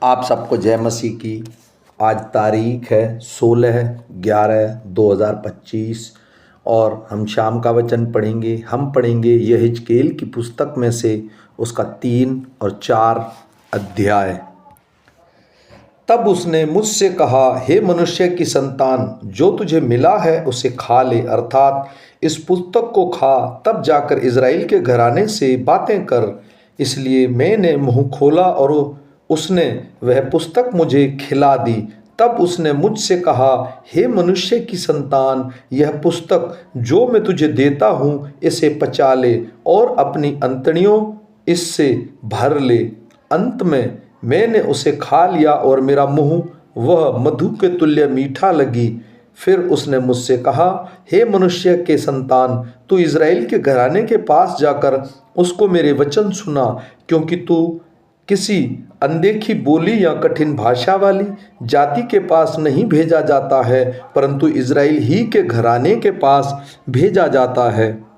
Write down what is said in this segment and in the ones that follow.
आप सबको जय मसीह की। आज तारीख है 16/11/2025 और हम शाम का वचन पढ़ेंगे। हम पढ़ेंगे यहेजकेल की पुस्तक में से उसका 3 और 4 अध्याय। तब उसने मुझसे कहा, हे मनुष्य की संतान, जो तुझे मिला है उसे खा ले, अर्थात इस पुस्तक को खा, तब जाकर इज़राइल के घराने से बातें कर। इसलिए मैंने मुंह खोला और उसने वह पुस्तक मुझे खिला दी। तब उसने मुझसे कहा, हे मनुष्य की संतान, यह पुस्तक जो मैं तुझे देता हूँ इसे पचा ले और अपनी अंतड़ियों इससे भर ले। अंत में मैंने उसे खा लिया और मेरा मुंह वह मधु के तुल्य मीठा लगी। फिर उसने मुझसे कहा, हे मनुष्य के संतान, तू इज़राइल के घराने के पास जाकर उसको मेरे वचन सुना, क्योंकि तू किसी अनदेखी बोली या कठिन भाषा वाली जाति के पास नहीं भेजा जाता है, परंतु इज़राइल ही के घराने के पास भेजा जाता है।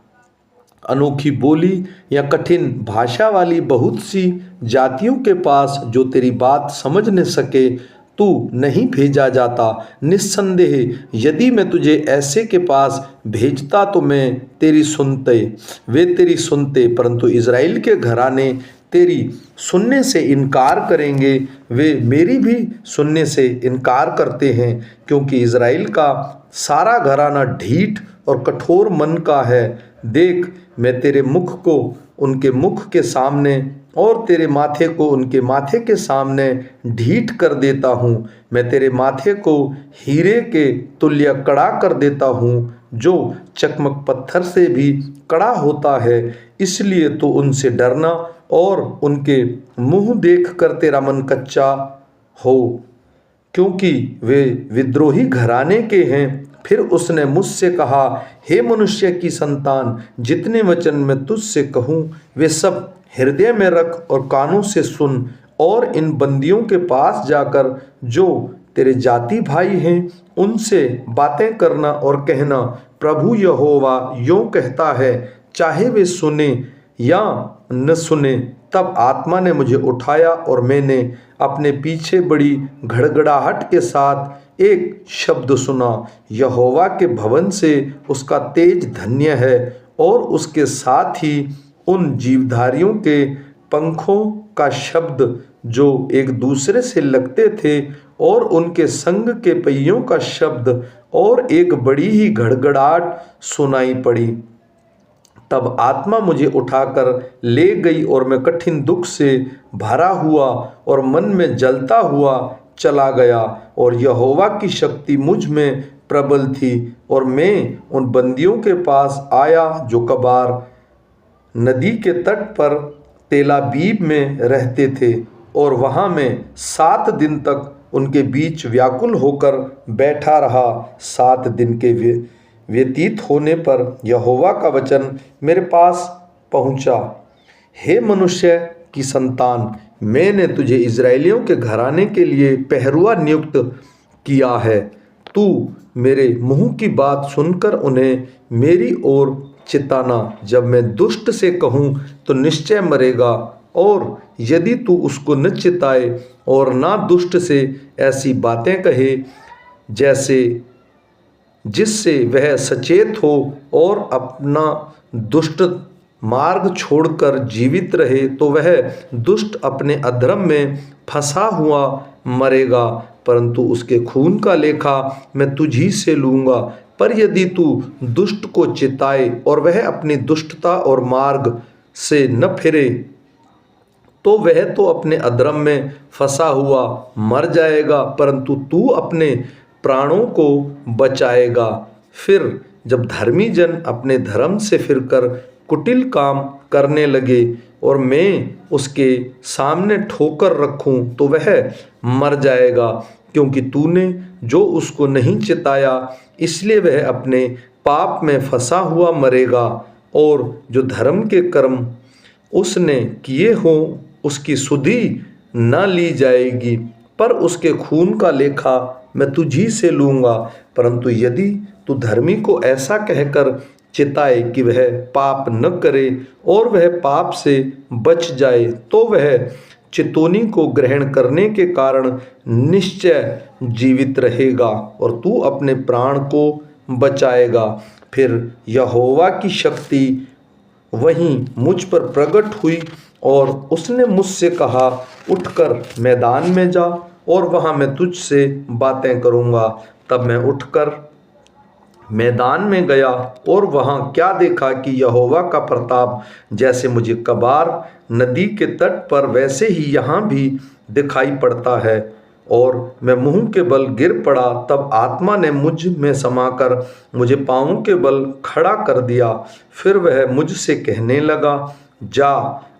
अनोखी बोली या कठिन भाषा वाली बहुत सी जातियों के पास जो तेरी बात समझ न सके तू नहीं भेजा जाता। निस्संदेह यदि मैं तुझे ऐसे के पास भेजता तो वे तेरी सुनते, परंतु इज़राइल के घराने तेरी सुनने से इनकार करेंगे। वे मेरी भी सुनने से इनकार करते हैं, क्योंकि इज़राइल का सारा घराना ढीठ और कठोर मन का है। देख, मैं तेरे मुख को उनके मुख के सामने और तेरे माथे को उनके माथे के सामने ढीठ कर देता हूँ। मैं तेरे माथे को हीरे के तुल्य कड़ा कर देता हूँ, जो चकमक पत्थर से भी कड़ा होता है। इसलिए तो उनसे डरना और उनके मुंह देख कर तेरा मन कच्चा हो, क्योंकि वे विद्रोही घराने के हैं। फिर उसने मुझसे कहा, हे मनुष्य की संतान, जितने वचन मैं तुझसे कहूँ वे सब हृदय में रख और कानों से सुन, और इन बंदियों के पास जाकर जो तेरे जाति भाई हैं उनसे बातें करना और कहना, प्रभु यहोवा यों कहता है, चाहे वे सुने या न सुने। तब आत्मा ने मुझे उठाया और मैंने अपने पीछे बड़ी घड़घड़ाहट के साथ एक शब्द सुना, यहोवा के भवन से उसका तेज धन्य है, और उसके साथ ही उन जीवधारियों के पंखों का शब्द जो एक दूसरे से लगते थे, और उनके संग के पहियों का शब्द, और एक बड़ी ही घड़घड़ाहट सुनाई पड़ी। तब आत्मा मुझे उठाकर ले गई और मैं कठिन दुख से भरा हुआ और मन में जलता हुआ चला गया, और यहोवा की शक्ति मुझ में प्रबल थी। और मैं उन बंदियों के पास आया जो कबार नदी के तट पर तेलाबीब में रहते थे, और वहाँ मैं 7 दिन तक उनके बीच व्याकुल होकर बैठा रहा। 7 दिन के व्यतीत होने पर यहोवा का वचन मेरे पास पहुंचा, हे मनुष्य की संतान, मैंने तुझे इज़राइलियों के घराने के लिए पहरुआ नियुक्त किया है। तू मेरे मुंह की बात सुनकर उन्हें मेरी ओर चिताना। जब मैं दुष्ट से कहूँ तो निश्चय मरेगा, और यदि तू उसको न चिताए और ना दुष्ट से ऐसी बातें कहे जिससे वह सचेत हो और अपना दुष्ट मार्ग छोड़कर जीवित रहे, तो वह दुष्ट अपने अधर्म में फंसा हुआ मरेगा, परंतु उसके खून का लेखा मैं तुझी से लूँगा। पर यदि तू दुष्ट को चिताए और वह अपनी दुष्टता और मार्ग से न फिरे, तो वह तो अपने अधर्म में फंसा हुआ मर जाएगा, परंतु तू अपने प्राणों को बचाएगा। फिर जब धर्मी जन अपने धर्म से फिरकर कुटिल काम करने लगे और मैं उसके सामने ठोकर रखूं, तो वह मर जाएगा, क्योंकि तूने जो उसको नहीं चिताया, इसलिए वह अपने पाप में फंसा हुआ मरेगा। और जो धर्म के कर्म उसने किए हों उसकी सुधि न ली जाएगी, पर उसके खून का लेखा मैं तुझी से लूँगा। परंतु यदि तू धर्मी को ऐसा कहकर चिताए कि वह पाप न करे और वह पाप से बच जाए, तो वह चितौनी को ग्रहण करने के कारण निश्चय जीवित रहेगा और तू अपने प्राण को बचाएगा। फिर यहोवा की शक्ति वहीं मुझ पर प्रकट हुई और उसने मुझसे कहा, उठकर मैदान में जा और वहाँ मैं तुझसे बातें करूँगा। तब मैं उठकर मैदान में गया और वहाँ क्या देखा कि यहोवा का प्रताप जैसे मुझे कबार नदी के तट पर वैसे ही यहाँ भी दिखाई पड़ता है, और मैं मुंह के बल गिर पड़ा। तब आत्मा ने मुझ में समाकर मुझे पाँवों के बल खड़ा कर दिया। फिर वह मुझसे कहने लगा, जा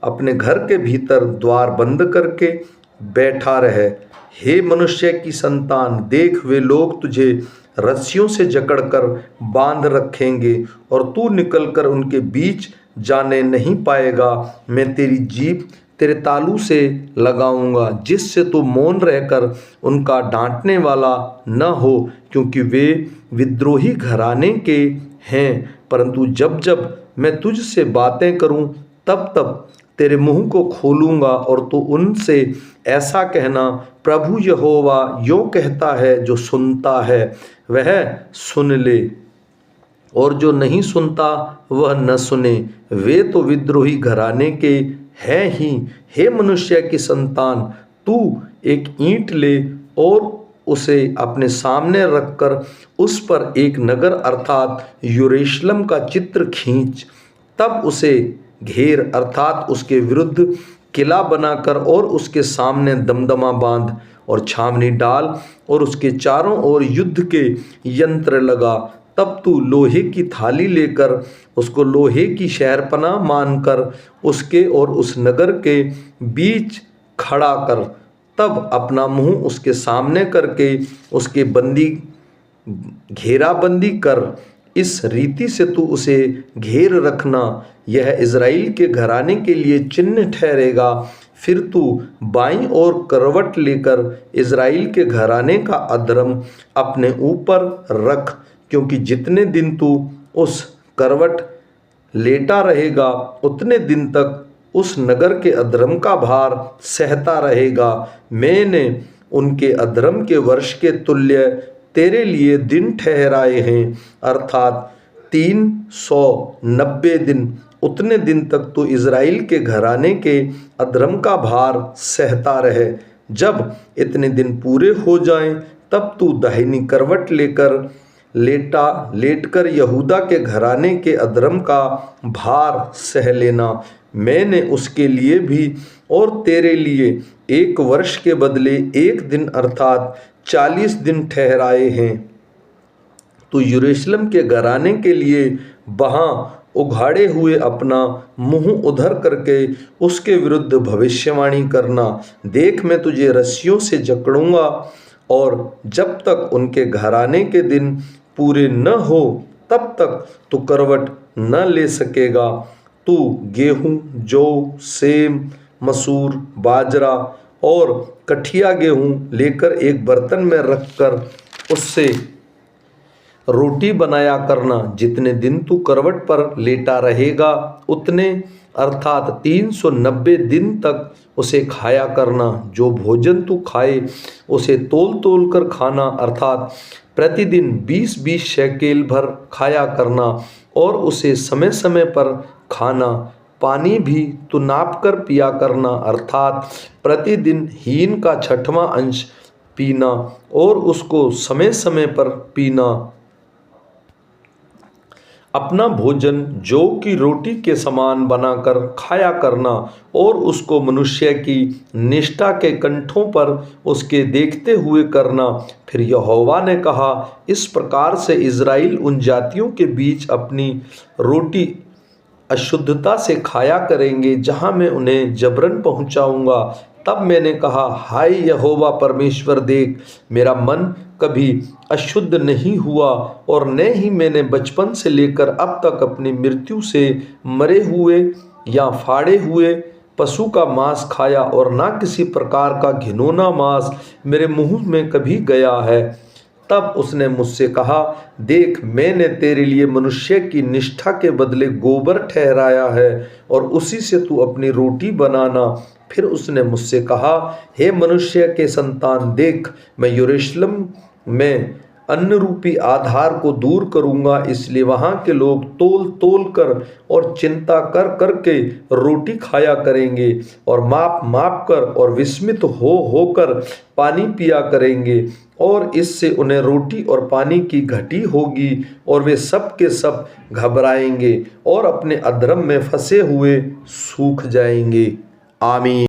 अपने घर के भीतर द्वार बंद करके बैठा रहे। हे मनुष्य की संतान, देख वे लोग तुझे रस्सियों से जकड़कर बांध रखेंगे और तू निकलकर उनके बीच जाने नहीं पाएगा। मैं तेरी जीभ तेरे तालू से लगाऊंगा, जिससे तू मौन रहकर उनका डांटने वाला न हो, क्योंकि वे विद्रोही घराने के हैं। परंतु जब जब मैं तुझसे बातें करूं, तब तब तेरे मुंह को खोलूंगा और तू उनसे ऐसा कहना, प्रभु यहोवा यों कहता है, जो सुनता है वह सुन ले और जो नहीं सुनता वह न सुने। वे तो विद्रोही घराने के हैं ही। हे मनुष्य की संतान, तू एक ईंट ले और उसे अपने सामने रखकर उस पर एक नगर अर्थात यरूशलेम का चित्र खींच। तब उसे घेर अर्थात उसके विरुद्ध किला बनाकर और उसके सामने दमदमा बांध और छावनी डाल और उसके चारों ओर युद्ध के यंत्र लगा। तब तू लोहे की थाली लेकर उसको लोहे की शहरपनाह मानकर उसके और उस नगर के बीच खड़ा कर। तब अपना मुंह उसके सामने करके उसके घेराबंदी कर। इस रीति से तू उसे घेर रखना, यह इज़राइल के घराने के लिए चिन्ह ठहरेगा। फिर तू बाईं ओर करवट लेकर इज़राइल के घराने का अधर्म अपने ऊपर रख, क्योंकि जितने दिन तू उस करवट लेटा रहेगा उतने दिन तक उस नगर के अधर्म का भार सहता रहेगा। मैंने उनके अधर्म के वर्ष के तुल्य तेरे लिए दिन ठहराए हैं, अर्थात 390 दिन। उतने दिन तक तो इज़राइल के घराने के अधर्म का भार सहता रहे। जब इतने दिन पूरे हो जाएं, तब तू दाहिनी करवट लेकर लेटकर यहूदा के घराने के अधर्म का भार सह लेना। मैंने उसके लिए भी और तेरे लिए 1 वर्ष के बदले 1 दिन अर्थात 40 दिन ठहराए हैं। तू यरूशलेम के घराने के लिए वहाँ उघाड़े हुए अपना मुंह उधर करके उसके विरुद्ध भविष्यवाणी करना। देख, मैं तुझे रस्सियों से जकड़ूंगा और जब तक उनके घराने के दिन पूरे न हो तब तक तू करवट न ले सकेगा। तू गेहूँ, जौ, सेम, मसूर, बाजरा और कठिया गेहूँ लेकर एक बर्तन में रखकर उससे रोटी बनाया करना। जितने दिन तू करवट पर लेटा रहेगा उतने अर्थात 390 दिन तक उसे खाया करना। जो भोजन तू खाए उसे तोल तोल कर खाना, अर्थात प्रतिदिन 20-20 शेकेल भर खाया करना और उसे समय समय पर खाना। पानी भी तू नाप कर पिया करना, अर्थात प्रतिदिन हीन का 6वां अंश पीना और उसको समय समय पर पीना। अपना भोजन जौ की रोटी के समान बनाकर खाया करना और उसको मनुष्य की निष्ठा के कंठों पर उसके देखते हुए करना। फिर यहोवा ने कहा, इस प्रकार से इज़राइल उन जातियों के बीच अपनी रोटी अशुद्धता से खाया करेंगे जहाँ मैं उन्हें जबरन पहुँचाऊँगा। तब मैंने कहा, हाय यहोवा परमेश्वर, देख, मेरा मन कभी अशुद्ध नहीं हुआ और न ही मैंने बचपन से लेकर अब तक अपनी मृत्यु से मरे हुए या फाड़े हुए पशु का मांस खाया और ना किसी प्रकार का घिनौना मांस मेरे मुंह में कभी गया है। तब उसने मुझसे कहा, देख, मैंने तेरे लिए मनुष्य की निष्ठा के बदले गोबर ठहराया है और उसी से तू अपनी रोटी बनाना। फिर उसने मुझसे कहा, हे मनुष्य के संतान, देख, मैं यरूशलेम में अन्न रूपी आधार को दूर करूंगा, इसलिए वहां के लोग तोल तोल कर और चिंता कर करके रोटी खाया करेंगे और माप माप कर और विस्मित हो होकर पानी पिया करेंगे, और इससे उन्हें रोटी और पानी की घटी होगी और वे सब के सब घबराएंगे और अपने अधर्म में फंसे हुए सूख जाएंगे। आमीन।